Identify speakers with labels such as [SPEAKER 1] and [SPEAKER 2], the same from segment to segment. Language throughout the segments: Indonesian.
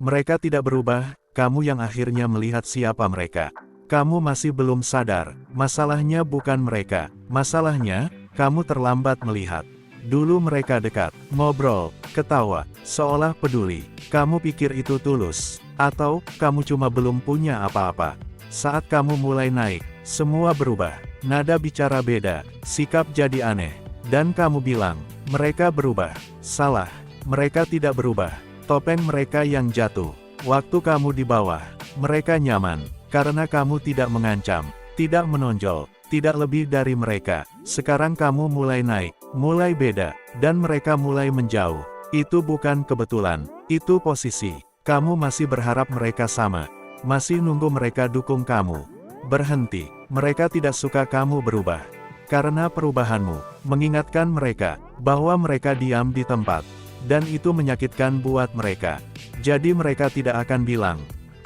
[SPEAKER 1] Mereka tidak berubah, kamu yang akhirnya melihat siapa mereka. Kamu masih belum sadar, masalahnya bukan mereka, masalahnya, kamu terlambat melihat. Dulu mereka dekat, ngobrol, ketawa, seolah peduli. Kamu pikir itu tulus, atau kamu cuma belum punya apa-apa. Saat kamu mulai naik, semua berubah. Nada bicara beda, sikap jadi aneh. Dan kamu bilang, mereka berubah. Salah, mereka tidak berubah. Topeng mereka yang jatuh. Waktu kamu di bawah, mereka nyaman. Karena kamu tidak mengancam, tidak menonjol, tidak lebih dari mereka. Sekarang kamu mulai naik, mulai beda, dan mereka mulai menjauh. Itu bukan kebetulan, itu posisi. Kamu masih berharap mereka sama. Masih nunggu mereka dukung kamu. Berhenti, mereka tidak suka kamu berubah. Karena perubahanmu, mengingatkan mereka, bahwa mereka diam di tempat. Dan itu menyakitkan buat mereka. Jadi mereka tidak akan bilang,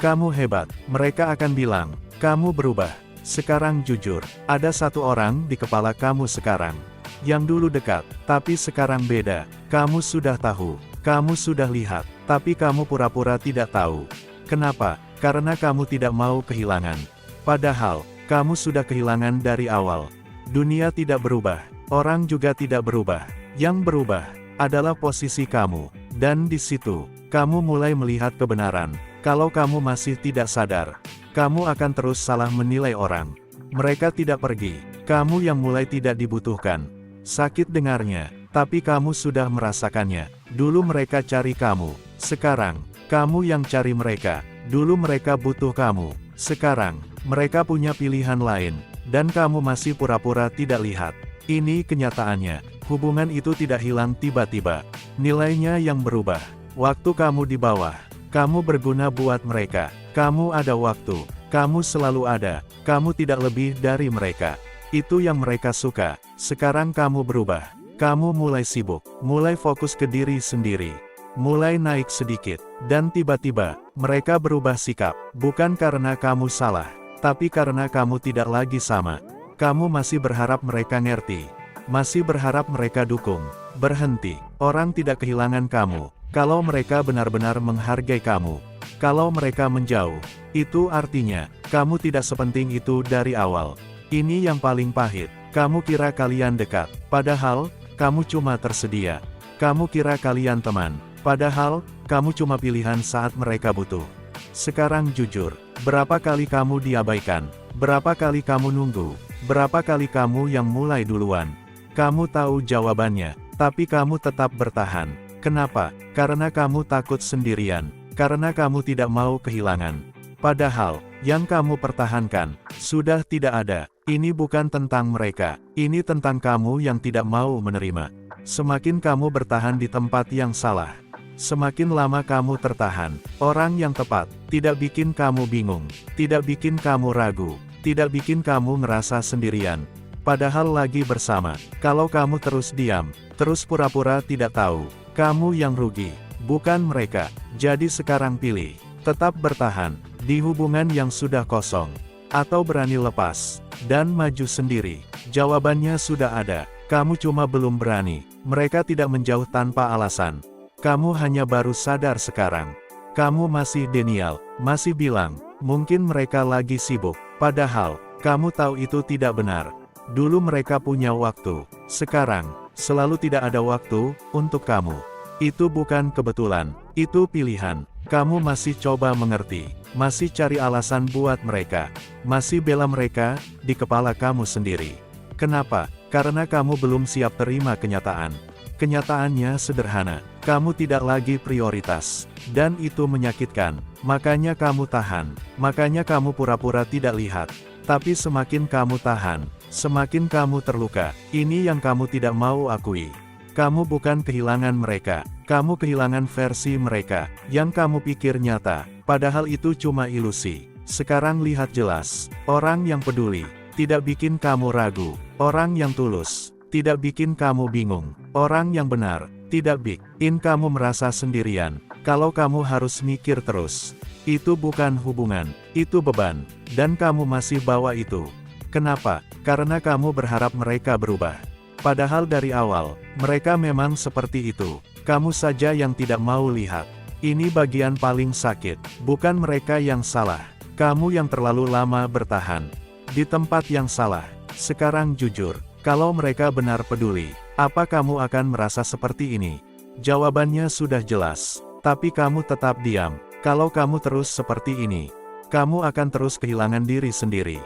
[SPEAKER 1] kamu hebat. Mereka akan bilang, kamu berubah. Sekarang jujur, ada satu orang di kepala kamu sekarang. Yang dulu dekat, tapi sekarang beda. Kamu sudah tahu, kamu sudah lihat, tapi kamu pura-pura tidak tahu. Kenapa? Karena kamu tidak mau kehilangan. Padahal, kamu sudah kehilangan dari awal. Dunia tidak berubah, orang juga tidak berubah. Yang berubah, adalah posisi kamu. Dan di situ, kamu mulai melihat kebenaran. Kalau kamu masih tidak sadar, kamu akan terus salah menilai orang. Mereka tidak pergi, kamu yang mulai tidak dibutuhkan. Sakit dengarnya, tapi kamu sudah merasakannya. Dulu mereka cari kamu, sekarang, kamu yang cari mereka. Dulu mereka butuh kamu, sekarang, mereka punya pilihan lain. Dan kamu masih pura-pura tidak lihat. Ini kenyataannya, hubungan itu tidak hilang tiba-tiba. Nilainya yang berubah. Waktu kamu di bawah, kamu berguna buat mereka. Kamu ada waktu. Kamu selalu ada. Kamu tidak lebih dari mereka. Itu yang mereka suka. Sekarang kamu berubah. Kamu mulai sibuk. Mulai fokus ke diri sendiri. Mulai naik sedikit. Dan tiba-tiba, mereka berubah sikap. Bukan karena kamu salah. Tapi karena kamu tidak lagi sama. Kamu masih berharap mereka ngerti. Masih berharap mereka dukung. Berhenti. Orang tidak kehilangan kamu. Kalau mereka benar-benar menghargai kamu. Kalau mereka menjauh, itu artinya, kamu tidak sepenting itu dari awal. Ini yang paling pahit. Kamu kira kalian dekat, padahal, kamu cuma tersedia. Kamu kira kalian teman, padahal, kamu cuma pilihan saat mereka butuh. Sekarang jujur, berapa kali kamu diabaikan? Berapa kali kamu nunggu? Berapa kali kamu yang mulai duluan? Kamu tahu jawabannya, tapi kamu tetap bertahan. Kenapa? Karena kamu takut sendirian. Karena kamu tidak mau kehilangan. Padahal, yang kamu pertahankan, sudah tidak ada. Ini bukan tentang mereka. Ini tentang kamu yang tidak mau menerima. Semakin kamu bertahan di tempat yang salah, semakin lama kamu tertahan. Orang yang tepat, tidak bikin kamu bingung. Tidak bikin kamu ragu. Tidak bikin kamu ngerasa sendirian. Padahal lagi bersama. Kalau kamu terus diam, terus pura-pura tidak tahu, kamu yang rugi, bukan mereka. Jadi sekarang pilih, tetap bertahan, di hubungan yang sudah kosong, atau berani lepas, dan maju sendiri. Jawabannya sudah ada, kamu cuma belum berani. Mereka tidak menjauh tanpa alasan. Kamu hanya baru sadar sekarang. Kamu masih denial, masih bilang, mungkin mereka lagi sibuk. Padahal, kamu tahu itu tidak benar. Dulu mereka punya waktu, sekarang, selalu tidak ada waktu untuk kamu. Itu bukan kebetulan, itu pilihan. Kamu masih coba mengerti, masih cari alasan buat mereka, masih bela mereka, di kepala kamu sendiri. Kenapa? Karena kamu belum siap terima kenyataan. Kenyataannya sederhana, kamu tidak lagi prioritas, dan itu menyakitkan. Makanya kamu tahan, makanya kamu pura-pura tidak lihat. Tapi semakin kamu tahan, semakin kamu terluka. Ini yang kamu tidak mau akui. Kamu bukan kehilangan mereka, kamu kehilangan versi mereka, yang kamu pikir nyata, padahal itu cuma ilusi. Sekarang lihat jelas, orang yang peduli, tidak bikin kamu ragu, orang yang tulus, tidak bikin kamu bingung, orang yang benar, tidak bikin kamu merasa sendirian. Kalau kamu harus mikir terus, itu bukan hubungan, itu beban, dan kamu masih bawa itu. Kenapa? Karena kamu berharap mereka berubah. Padahal dari awal, mereka memang seperti itu. Kamu saja yang tidak mau lihat. Ini bagian paling sakit, bukan mereka yang salah. Kamu yang terlalu lama bertahan di tempat yang salah. Sekarang jujur, kalau mereka benar peduli, apa kamu akan merasa seperti ini? Jawabannya sudah jelas, tapi kamu tetap diam. Kalau kamu terus seperti ini, kamu akan terus kehilangan diri sendiri,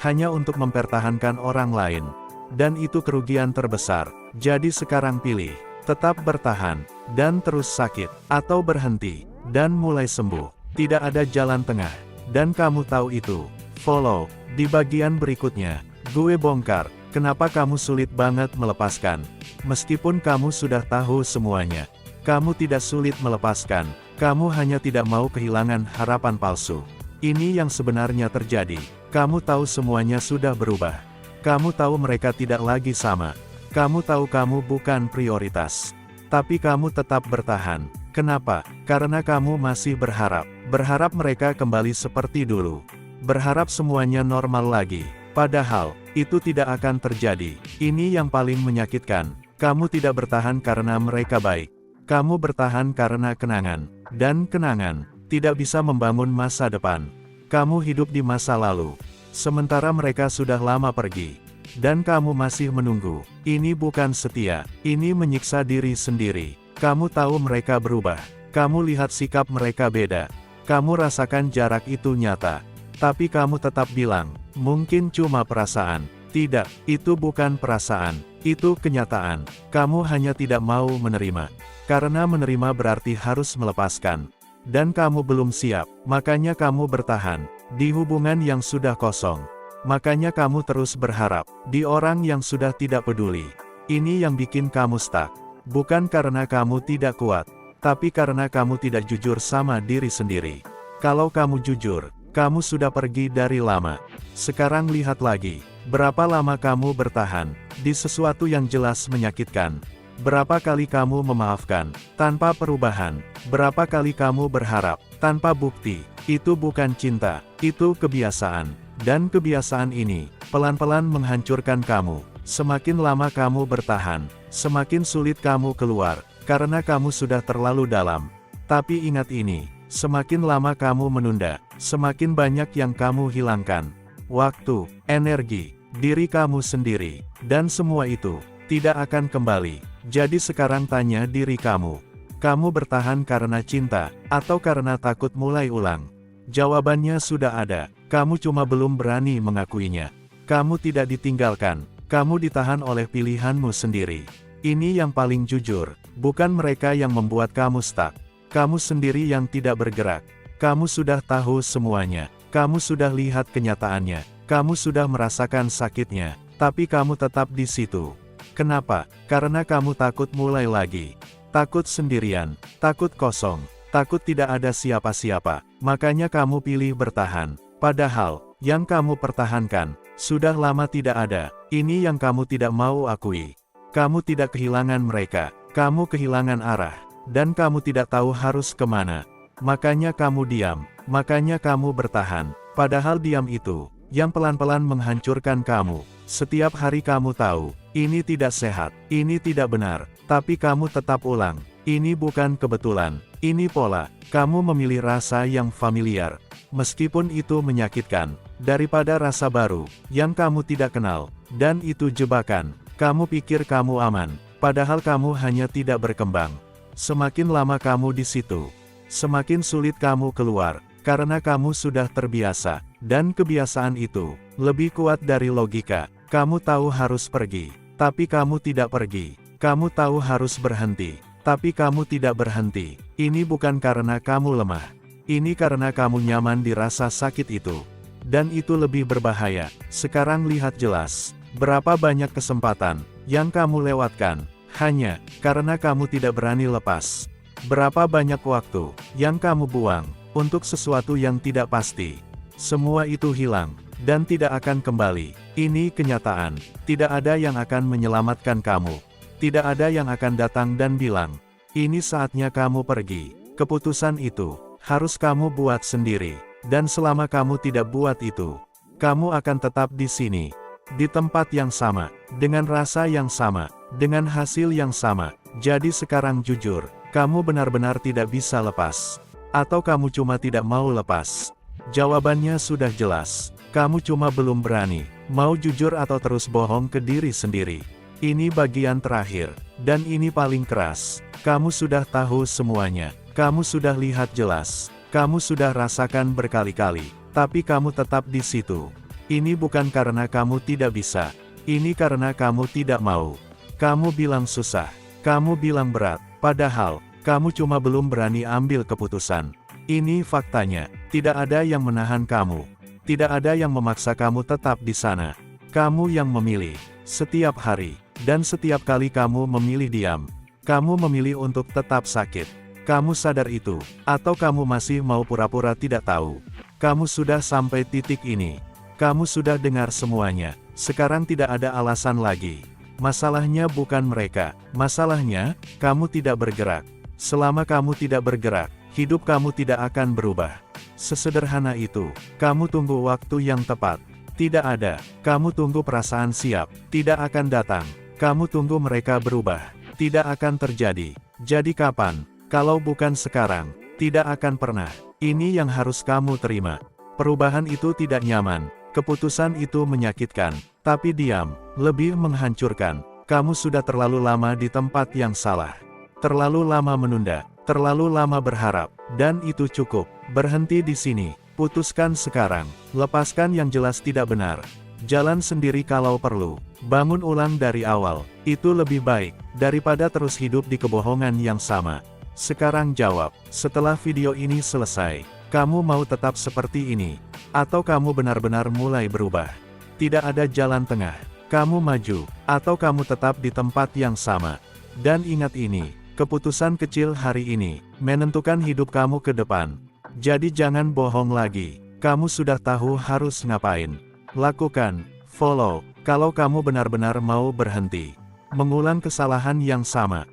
[SPEAKER 1] hanya untuk mempertahankan orang lain. Dan itu kerugian terbesar. Jadi sekarang pilih, tetap bertahan, dan terus sakit, atau berhenti, dan mulai sembuh. Tidak ada jalan tengah, dan kamu tahu itu. Follow, di bagian berikutnya, gue bongkar, kenapa kamu sulit banget melepaskan. Meskipun kamu sudah tahu semuanya, kamu tidak sulit melepaskan, kamu hanya tidak mau kehilangan harapan palsu. Ini yang sebenarnya terjadi, kamu tahu semuanya sudah berubah. Kamu tahu mereka tidak lagi sama. Kamu tahu kamu bukan prioritas. Tapi kamu tetap bertahan. Kenapa? Karena kamu masih berharap. Berharap mereka kembali seperti dulu. Berharap semuanya normal lagi. Padahal, itu tidak akan terjadi. Ini yang paling menyakitkan. Kamu tidak bertahan karena mereka baik. Kamu bertahan karena kenangan. Dan kenangan, tidak bisa membangun masa depan. Kamu hidup di masa lalu. Sementara mereka sudah lama pergi. Dan kamu masih menunggu. Ini bukan setia, ini menyiksa diri sendiri. Kamu tahu mereka berubah. Kamu lihat sikap mereka beda. Kamu rasakan jarak itu nyata. Tapi kamu tetap bilang, mungkin cuma perasaan. Tidak, itu bukan perasaan. Itu kenyataan. Kamu hanya tidak mau menerima. Karena menerima berarti harus melepaskan. Dan kamu belum siap, makanya kamu bertahan di hubungan yang sudah kosong. Makanya kamu terus berharap di orang yang sudah tidak peduli. Ini yang bikin kamu stuck. Bukan karena kamu tidak kuat, tapi karena kamu tidak jujur sama diri sendiri. Kalau kamu jujur, kamu sudah pergi dari lama. Sekarang lihat lagi, berapa lama kamu bertahan di sesuatu yang jelas menyakitkan. Berapa kali kamu memaafkan tanpa perubahan. Berapa kali kamu berharap tanpa bukti. Itu bukan cinta, itu kebiasaan. Dan kebiasaan ini, pelan-pelan menghancurkan kamu. Semakin lama kamu bertahan, semakin sulit kamu keluar, karena kamu sudah terlalu dalam. Tapi ingat ini, semakin lama kamu menunda, semakin banyak yang kamu hilangkan. Waktu, energi, diri kamu sendiri, dan semua itu, tidak akan kembali. Jadi sekarang tanya diri kamu, kamu bertahan karena cinta, atau karena takut mulai ulang? Jawabannya sudah ada, kamu cuma belum berani mengakuinya. Kamu tidak ditinggalkan, kamu ditahan oleh pilihanmu sendiri. Ini yang paling jujur, bukan mereka yang membuat kamu stuck. Kamu sendiri yang tidak bergerak. Kamu sudah tahu semuanya, kamu sudah lihat kenyataannya, kamu sudah merasakan sakitnya, tapi kamu tetap di situ. Kenapa? Karena kamu takut mulai lagi. Takut sendirian, takut kosong. Takut tidak ada siapa-siapa, makanya kamu pilih bertahan. Padahal, yang kamu pertahankan, sudah lama tidak ada. Ini yang kamu tidak mau akui. Kamu tidak kehilangan mereka, kamu kehilangan arah. Dan kamu tidak tahu harus kemana. Makanya kamu diam, makanya kamu bertahan. Padahal diam itu, yang pelan-pelan menghancurkan kamu. Setiap hari kamu tahu, ini tidak sehat, ini tidak benar. Tapi kamu tetap ulang. Ini bukan kebetulan, ini pola. Kamu memilih rasa yang familiar, meskipun itu menyakitkan, daripada rasa baru, yang kamu tidak kenal, dan itu jebakan. Kamu pikir kamu aman, padahal kamu hanya tidak berkembang. Semakin lama kamu di situ, semakin sulit kamu keluar, karena kamu sudah terbiasa, dan kebiasaan itu, lebih kuat dari logika. Kamu tahu harus pergi, tapi kamu tidak pergi. Kamu tahu harus berhenti, tapi kamu tidak berhenti. Ini bukan karena kamu lemah. Ini karena kamu nyaman di rasa sakit itu. Dan itu lebih berbahaya. Sekarang lihat jelas. Berapa banyak kesempatan yang kamu lewatkan, hanya karena kamu tidak berani lepas. Berapa banyak waktu yang kamu buang untuk sesuatu yang tidak pasti. Semua itu hilang, dan tidak akan kembali. Ini kenyataan. Tidak ada yang akan menyelamatkan kamu. Tidak ada yang akan datang dan bilang, ini saatnya kamu pergi. Keputusan itu, harus kamu buat sendiri. Dan selama kamu tidak buat itu, kamu akan tetap di sini. Di tempat yang sama, dengan rasa yang sama, dengan hasil yang sama. Jadi sekarang jujur, Kamu benar-benar tidak bisa lepas. Atau kamu cuma tidak mau lepas? Jawabannya sudah jelas. Kamu cuma belum berani. Mau jujur atau terus bohong ke diri sendiri. Ini bagian terakhir. Dan ini paling keras. Kamu sudah tahu semuanya. Kamu sudah lihat jelas. Kamu sudah rasakan berkali-kali. Tapi kamu tetap di situ. Ini bukan karena kamu tidak bisa. Ini karena kamu tidak mau. Kamu bilang susah. Kamu bilang berat. Padahal, kamu cuma belum berani ambil keputusan. Ini faktanya. Tidak ada yang menahan kamu. Tidak ada yang memaksa kamu tetap di sana. Kamu yang memilih. Setiap hari. Dan setiap kali kamu memilih diam. Kamu memilih untuk tetap sakit. Kamu sadar itu. Atau kamu masih mau pura-pura tidak tahu. Kamu sudah sampai titik ini. Kamu sudah dengar semuanya. Sekarang tidak ada alasan lagi. Masalahnya bukan mereka. Masalahnya, kamu tidak bergerak. Selama kamu tidak bergerak, hidup kamu tidak akan berubah. Sesederhana itu. Kamu tunggu waktu yang tepat. Tidak ada. Kamu tunggu perasaan siap. Tidak akan datang. Kamu tunggu mereka berubah. Tidak akan terjadi. Jadi kapan? Kalau bukan sekarang. Tidak akan pernah. Ini yang harus kamu terima. Perubahan itu tidak nyaman. Keputusan itu menyakitkan. Tapi diam. Lebih menghancurkan. Kamu sudah terlalu lama di tempat yang salah. Terlalu lama menunda. Terlalu lama berharap. Dan itu cukup. Berhenti di sini. Putuskan sekarang. Lepaskan yang jelas tidak benar. Jalan sendiri kalau perlu. Bangun ulang dari awal. Itu lebih baik. Daripada terus hidup di kebohongan yang sama. Sekarang jawab. Setelah video ini selesai. Kamu mau tetap seperti ini? Atau kamu benar-benar mulai berubah? Tidak ada jalan tengah. Kamu maju. Atau kamu tetap di tempat yang sama. Dan ingat ini. Keputusan kecil hari ini, menentukan hidup kamu ke depan. Jadi jangan bohong lagi. Kamu sudah tahu harus ngapain. Lakukan, follow, kalau kamu benar-benar mau berhenti. Mengulang kesalahan yang sama.